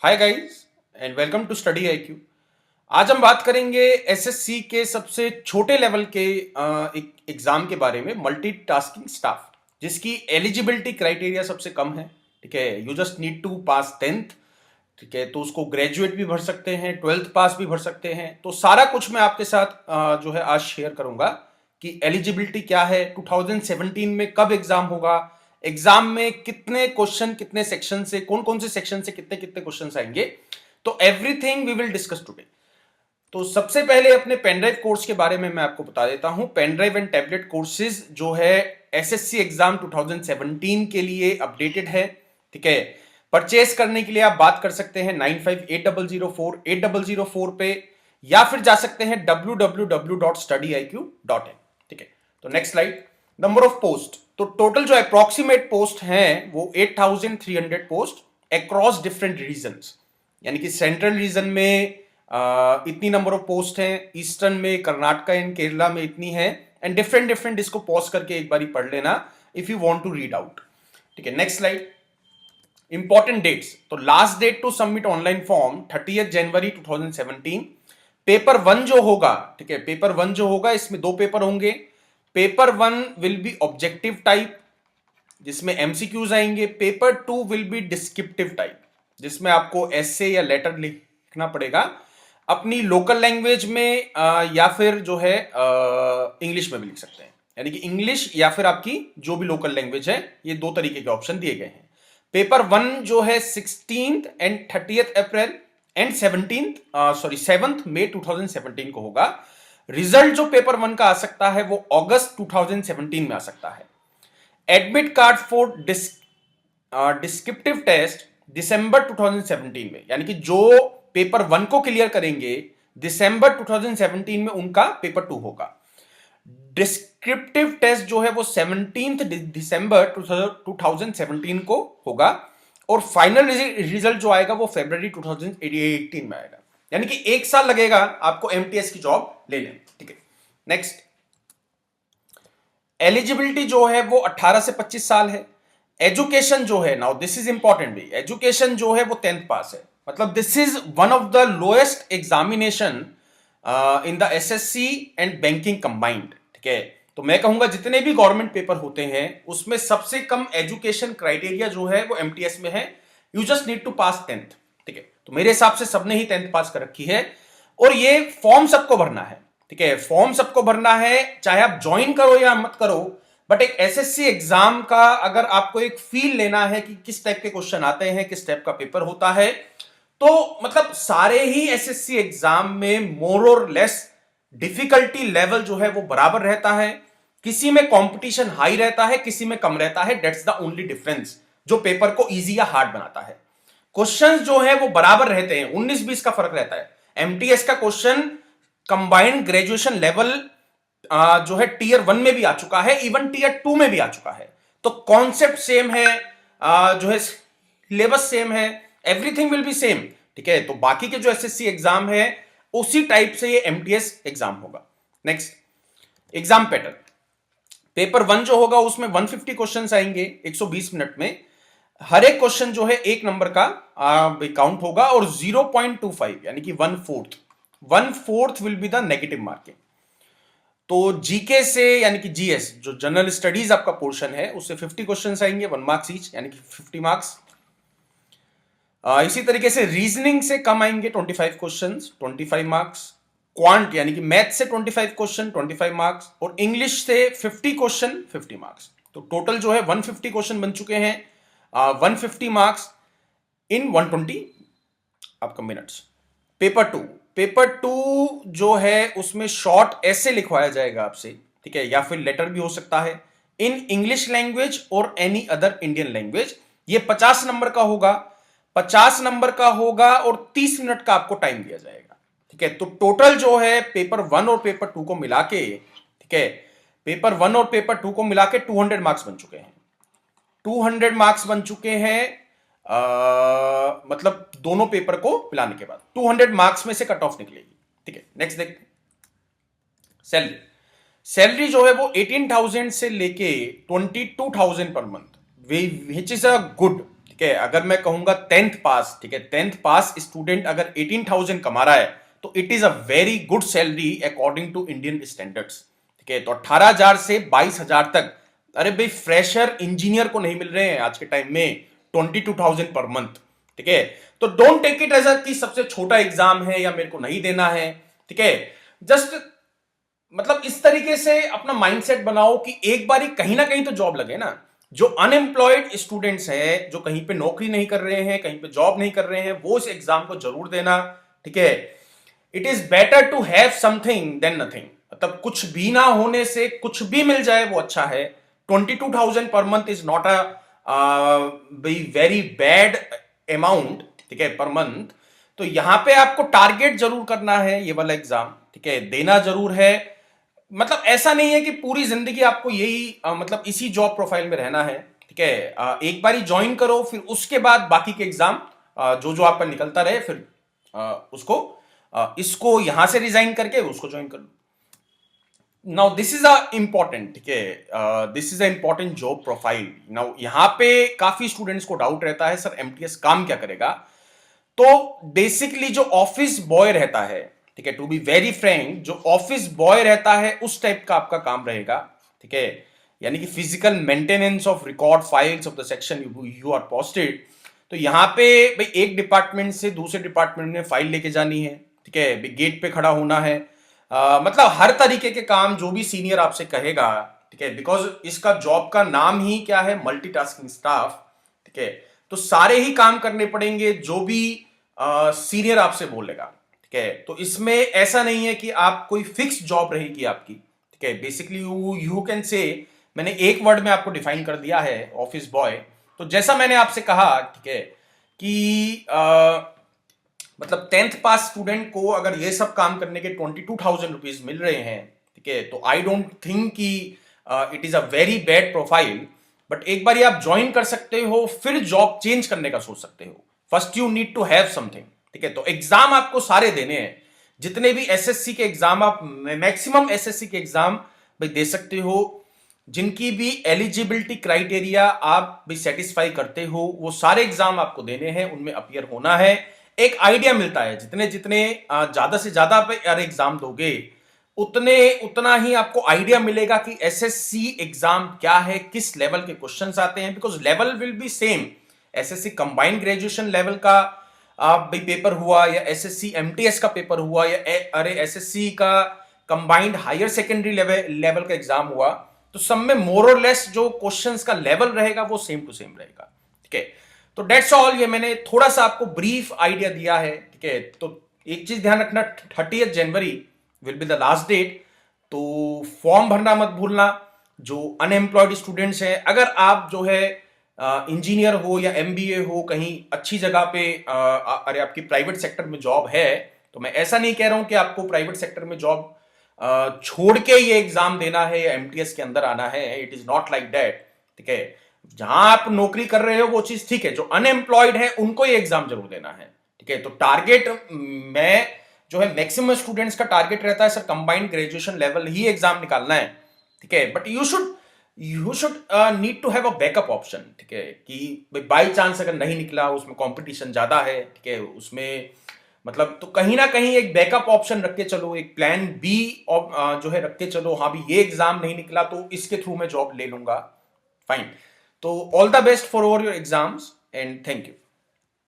Hi guys and welcome to study IQ. आज हम बात करेंगे एसएससी के सबसे छोटे लेवल के एक एग्जाम के बारे में, मल्टीटास्किंग स्टाफ, जिसकी एलिजिबिलिटी क्राइटेरिया सबसे कम है। ठीक है, you just need to pass 10th। ठीक है, तो उसको ग्रेजुएट भी भर सकते हैं, 12th पास भी भर सकते हैं। तो सारा कुछ मैं आपके साथ जो है आज शेयर करूंगा कि एलिजिबिलिटी क्या है, 2017 में कब एग्जाम होगा, एग्जाम में कितने क्वेश्चन, कितने सेक्शन से, कौन कौन से सेक्शन से कितने कितने क्वेश्चन आएंगे। तो everything we will discuss today. तो सबसे पहले अपने पेनड्राइव कोर्स के बारे में मैं आपको बता देता हूं। पेनड्राइव एंड टैबलेट कोर्सेज जो है एसएससी एग्जाम 2017 के लिए अपडेटेड है। ठीक है, परचेस करने के लिए आप बात कर सकते हैं 9580048004 पे, या फिर जा सकते हैं www.studyiq.in। ठीक है, तो next slide. Number of post, तो टोटल जो अप्रोक्सीमेट पोस्ट हैं वो 8300 पोस्ट अक्रॉस डिफरेंट रीजन्स, यानी कि सेंट्रल रीजन में इतनी नंबर ऑफ पोस्ट हैं, ईस्टर्न में, कर्नाटका एंड केरला में इतनी है, एंड डिफरेंट डिफरेंट। इसको पॉज करके एक बारी पढ़ लेना if you want to read out. ठीक है, नेक्स्ट स्लाइड। इंपॉर्टेंट डेट्स, तो last date to submit online form 30 January 2017। Paper 1 जो होगा, ठीक है, पेपर 1 जो होगा इसमें 2 पेपर होंगे। Paper 1 will be objective type, जिसमें एमसीक्यूज आएंगे। Paper 2 will be descriptive type, जिसमें आपको एसे या लेटर लिखना पड़ेगा अपनी लोकल लैंग्वेज में, या फिर जो है इंग्लिश में भी लिख सकते हैं, यानी कि इंग्लिश या फिर आपकी जो भी लोकल लैंग्वेज है। ये 2 तरीके के ऑप्शन दिए गए हैं। पेपर 1 जो है 16th and 30th April and 7th मई 2017 को होगा। रिजल्ट जो पेपर 1 का आ सकता है वो अगस्त 2017 में आ सकता है। Admit card for descriptive test December 2017 में, यानी कि जो पेपर 1 को क्लियर करेंगे दिसंबर 2017 में उनका पेपर 2 होगा। डिस्क्रिप्टिव टेस्ट जो है वो 17 दिसंबर 2017 को होगा, और फाइनल रिजल्ट जो आएगा वो फरवरी 2018 में आएगा। यानी कि 1 साल लगेगा आपको एमटीएस की जॉब लेने में। ठीक है, नेक्स्ट। एलिजिबिलिटी जो है वो 18 से 25 साल है। एजुकेशन जो है, नाउ दिस इज इंपॉर्टेंट भी, एजुकेशन जो है वो 10th पास है। मतलब this is one of the lowest examination in the assessee and banking combined. ठीक है, तो मैं कहूंगा जितने भी गवर्नमेंट पेपर होते हैं उसमें सबसे कम एजुकेशन क्राइटेरिया जो है वो एमटीएस में है। You just need to pass 10th। ठीक है, तो मेरे हिसाब से सबने ही 10th पास कर रखी है, और ये फॉर्म सबको भरना है। ठीक है, फॉर्म सबको भरना है, चाहे आप ज्वाइन करो या मत करो, बट एक एसएससी एग्जाम का अगर आपको एक फील लेना है कि किस टाइप के क्वेश्चन आते हैं, किस टाइप का पेपर होता है, तो मतलब सारे ही एसएससी एग्जाम में मोर और लेस डिफिकल्टी लेवल जो है वो बराबर रहता है। किसी में कंपटीशन हाई रहता है, किसी में कम रहता है। दैट्स द ओनली डिफरेंस जो पेपर को इजी या हार्ड बनाता है। क्वेश्चंस जो है वो बराबर रहते हैं, 19-20 का फर्क रहता है। एमटीएस का क्वेश्चन कंबाइंड ग्रेजुएशन लेवल जो है टीयर 1 में भी आ चुका है, इवन टीयर 2 में भी आ चुका है। तो कॉन्सेप्ट सेम है, जो है सिलेबस सेम है, एवरीथिंग विल बी सेम। ठीक है, तो बाकी के जो एसएससी एग्जाम है उसी टाइप से ये एमटीएस एग्जाम होगा। Next, exam pattern. पेपर 1 जो होगा उसमें 150 क्वेश्चंस आएंगे 120 मिनट में। हर एक क्वेश्चन जो है 1 नंबर का काउंट होगा, और 0.25 यानी कि 1/4 will be the negative marking. तो जीके से, यानी कि जीएस जो जनरल स्टडीज आपका पोर्शन है, उससे 50 क्वेश्चंस आएंगे, 1 मार्क्स ईच, यानी कि 50 मार्क्स। इसी तरीके से रीजनिंग से कम आएंगे 25 क्वेश्चंस, 25 मार्क्स। क्वांट यानी कि मैथ से 25 क्वेश्चन, 25 मार्क्स, और इंग्लिश से 50 क्वेश्चन, 50 मार्क्स। तो टोटल जो है 150 क्वेश्चन बन चुके हैं, 150 मार्क्स इन 120 आपका मिनट्स। पेपर 2 जो है उसमें शॉर्ट ऐसे लिखवाया जाएगा आपसे। ठीक है, या फिर लेटर भी हो सकता है, इन इंग्लिश लैंग्वेज और एनी अदर इंडियन लैंग्वेज। ये 50 नंबर का होगा, 50 नंबर का होगा, और 30 मिनट का आपको टाइम दिया जाएगा। ठीक है, तो टोटल जो है पेपर 1 और पेपर 2 को मिला के, ठीक है, पेपर 1 और पेपर 2 को मिला के 200 मार्क्स बन चुके हैं। 200 मार्क्स बन चुके हैं, मतलब दोनों पेपर को मिलाने के बाद 200 मार्क्स में से कट ऑफ निकलेगी। ठीक है, नेक्स्ट देखते। सैलरी, सैलरी जो है वो 18,000 से लेके 22,000 per month, which is a good. ठीक ठीक है, अगर मैं कहूंगा 10th पास, ठीक है, 10th पास स्टूडेंट अगर 18,000 कमा रहा है तो it is a very good salary according to Indian standards. ठीक है, तो 18,000 से 22,000 तक, अरे भाई फ्रेशर इंजीनियर को नहीं मिल रहे हैं आज के टाइम में 22,000 पर मंथ। ठीक है, तो डोंट टेक इट एज कि सबसे छोटा एग्जाम है या मेरे को नहीं देना है। ठीक है, जस्ट मतलब इस तरीके से अपना माइंडसेट बनाओ कि एक बार कहीं ना कहीं तो जॉब लगे ना। जो अनएम्प्लॉयड स्टूडेंट्स हैं, जो कहीं पे नौकरी नहीं कर रहे हैं, कहीं पे जॉब नहीं कर रहे हैं, वो इस एग्जाम को जरूर देना। ठीक है, it is better to have something than nothing. मतलब कुछ भी ना होने से कुछ भी मिल जाए वो अच्छा है। 22,000 per month is not a very bad amount. ठीक है, पर मंथ। तो यहां पे आपको टारगेट जरूर करना है ये वाला एग्जाम। ठीक है, देना जरूर है। मतलब ऐसा नहीं है कि पूरी जिंदगी आपको यही मतलब इसी जॉब प्रोफाइल में रहना है। ठीक है, एक बार ही ज्वाइन करो, फिर उसके बाद बाकी के एग्जाम जो जो आपका निकलता रहे, फिर उसको इसको यहां से रिजाइन करके उसको ज्वाइन कर लो। Now this is a important, ठीक है, this is a important job profile. Now यहां पे काफी स्टूडेंट्स को डाउट रहता है, सर एमटीएस काम क्या करेगा। तो बेसिकली जो ऑफिस बॉय रहता है, ठीक है, टू बी वेरी फ्रैंक, जो ऑफिस बॉय रहता है उस टाइप का आपका काम रहेगा। ठीक है, यानी कि physical maintenance of record files of the section you are posted. तो यहां पे भाई एक डिपार्टमेंट से दूसरे डिपार्टमेंट में फाइल लेके जानी है। ठीक है, गेट पे खड़ा होना है। मतलब हर तरीके के काम जो भी सीनियर आपसे कहेगा। ठीक है, बिकॉज इसका जॉब का नाम ही क्या है, मल्टीटास्किंग स्टाफ। ठीक है, तो सारे ही काम करने पड़ेंगे जो भी सीनियर आपसे बोलेगा। ठीक है, तो इसमें ऐसा नहीं है कि आप कोई फिक्स जॉब रहेगी आपकी। ठीक है, बेसिकली यू कैन से, मैंने एक वर्ड में आपको डिफाइन कर दिया है, ऑफिस बॉय। तो जैसा मैंने आपसे कहा, ठीक है, कि मतलब 10th पास स्टूडेंट को अगर ये सब काम करने के 22,000 रुपीज मिल रहे हैं, ठीक है, तो आई डोंट थिंक कि it is a very bad profile. But एक बार आप ज्वाइन कर सकते हो, फिर जॉब चेंज करने का सोच सकते हो। First you need to have something. ठीक है, तो एग्जाम आपको सारे देने हैं, जितने भी एसएससी के एग्जाम, आप मैक्सिमम एसएससी के एग्जाम भाई दे सकते हो। जिनकी भी एलिजिबिलिटी क्राइटेरिया आप भी सेटिस्फाई करते हो, वो सारे एग्जाम आपको देने हैं, उनमें अपियर होना है। एक आइडिया मिलता है, जितने जितने ज्यादा से ज्यादा पे एग्जाम दोगे, उतना ही आपको आइडिया मिलेगा कि एसएससी एग्जाम क्या है, किस लेवल के क्वेश्चंस आते हैं। Because level will be same. SSC combined graduation level का भाई पेपर हुआ, या एसएससी एमटीएस का पेपर हुआ, या अरे एसएससी का कंबाइंड हायर सेकेंडरी लेवल का एग्जाम हुआ, तो सब में मोर और लेस जो क्वेश्चंस का लेवल रहेगा वो सेम टू सेम रहेगा। ठीक है, तो डेट्स ऑल। ये मैंने थोड़ा सा आपको ब्रीफ आइडिया दिया है। ठीक है, तो एक चीज ध्यान रखना, 30th January will be the last date. तो फॉर्म भरना मत भूलना। जो अनएम्प्लॉयड स्टूडेंट्स हैं, अगर आप जो है इंजीनियर हो या एमबीए हो, कहीं अच्छी जगह पे अरे आपकी प्राइवेट सेक्टर में जॉब है, तो मैं ऐसा नहीं कह रहा हूं कि आपको प्राइवेट सेक्टर में जॉब छोड़ के ये एग्जाम देना है या एमटीएस के अंदर आना है। It is not like that. ठीक है, जहां आप नौकरी कर रहे हो वो चीज ठीक है, जो अनएम्प्लॉयड है उनको ये एग्जाम जरूर देना है। ठीक है, तो टारगेट मैं जो है मैक्सिमम स्टूडेंट्स का टारगेट रहता है, सर कंबाइंड ग्रेजुएशन लेवल ही एग्जाम निकालना है। ठीक है, but you should need to have a backup option. ठीक है, कि बाई चांस अगर नहीं निकला, उसमें कंपटीशन ज्यादा है, ठीक है, उसमें मतलब तो कहीं ना कहीं एक बैकअप ऑप्शन रख के चलो, एक प्लान बी जो है रख के चलो। हाँ भी ये एग्जाम नहीं निकला तो इसके थ्रू मैं जॉब ले लूंगा। फाइन। तो all the best for your exams and thank you.